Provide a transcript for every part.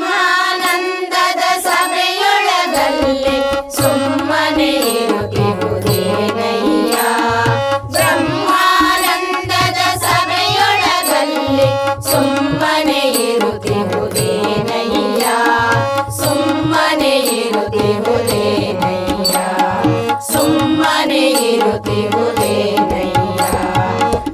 ಬ್ರಹ್ಮಾನಂದದ ಸಭೆಯೊಳಗಲ್ಲಿ ಸುಮ್ಮನೆ ಇರುತ್ತಿರುವುದೇನಯ್ಯ. ಬ್ರಹ್ಮಾನಂದದ ಸಭೆಯೊಳಗಲ್ಲಿ ಸುಮ್ಮನೆ ಇರುತ್ತಿರುವುದೇನಯ್ಯ. ಸುಮ್ಮನೆ ಇರುತ್ತಿರುವುದೇನಯ್ಯ. ಸುಮ್ಮನೆ ಇರುತ್ತಿರುವುದೇನಯ್ಯ.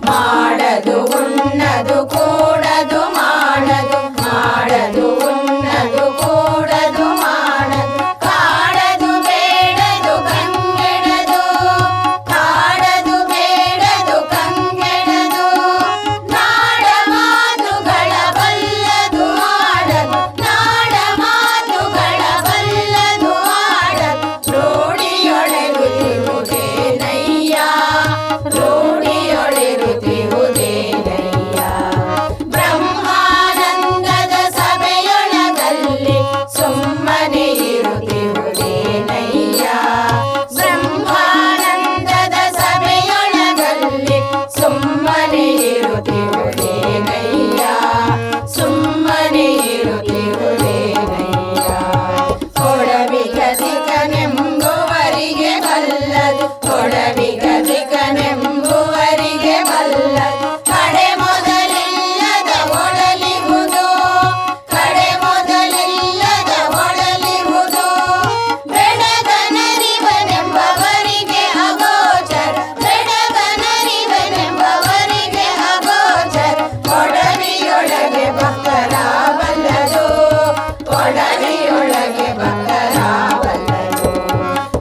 ಮಾಡದು ಉಣ್ಣದು ಕೂಡದು ಮಾಡದು ಮಾಡದು ಉಣ್ಣದು ಕೂಡದು ಮಾಡದು ಕಾಡದು ಬೇಡದು ಕಂಗೆಡದು ಕಾಡದು ಬೇಡದು ಕಂಗೆಡದು ನಾಡ ಮಾತುಗಳ ಬಲ್ಲದು ಆಡದು ನಾಡ ಮಾತುಗಳ ಬಲ್ಲದು ಆಡದು ರೂಢಿಯೊಳೆರುತ್ತಿರುವುದೇನಯ್ಯ. ರೂಢಿಯೊಳೆರುತ್ತಿರುವುದೇನಯ್ಯ. ಬ್ರಹ್ಮಾನಂದದ ಸಭೆಯೊಳಗಲ್ಲಿ ಸುಮ್ಮನೆ ಇರುತ್ತಿರುವುದೇನಯ್ಯ. ಬ್ರಹ್ಮಾನಂದದ ಸಭೆಯೊಳಗಲ್ಲಿ ಸುಮ್ಮನೆ ಇರುತ್ತಿರುವುದೇನಯ್ಯ. ಸುಮ್ಮನೆ ಇರುತ್ತಿರುವುದೇನಯ್ಯ. ಕೊಡವಿಗದಿಕನೆಂಬುವರಿಗೆ ಬಲ್ಲದು ಕೊಡವಿಗದಿಕನೆಂಬುವರಿಗೆ ಬಲ್ಲದು ಕಡೆ ಮೊದಲಿಲ್ಲದ ಒಡಲಿರುವುದು ಕಡೆ ಮೊದಲಿಲ್ಲದ ಒಡಲಿರುವುದು ಬೆಡಗನರಿವನೆಂಬವರಿಗೆ ಅಗೋಚರ ಬೆಡಗನರಿವನೆಂಬವರಿಗೆ ಅಗೋಚರ ಒಡಲಿಯೊಳಗೆ ಭಕ್ತರ ಬಲ್ಲದು ಒಡಲಿಯೊಳಗೆ ಭಕ್ತರ ಬಲ್ಲದು.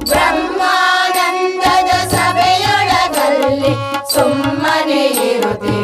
ಬ್ರಹ್ಮಾನಂದದ ಸಭೆಯೊಳಗಲ್ಲಿ ಸುಮ್ಮನೆ ಇರುತ್ತಿ